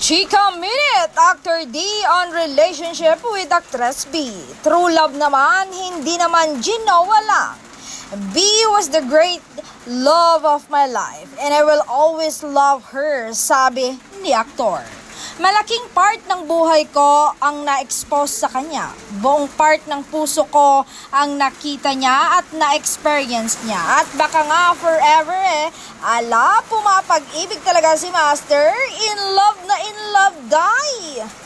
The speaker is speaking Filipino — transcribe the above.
Chika Minute, Actor D on relationship with Actress B. True love naman, hindi naman Ginoa lang. B was the great love of my life and I will always love her, sabi ni aktor. Malaking part ng buhay ko ang na-expose sa kanya. Buong part ng puso ko ang nakita niya at na-experience niya. At baka nga forever pumapag-ibig talaga si Master. In love na in love, die!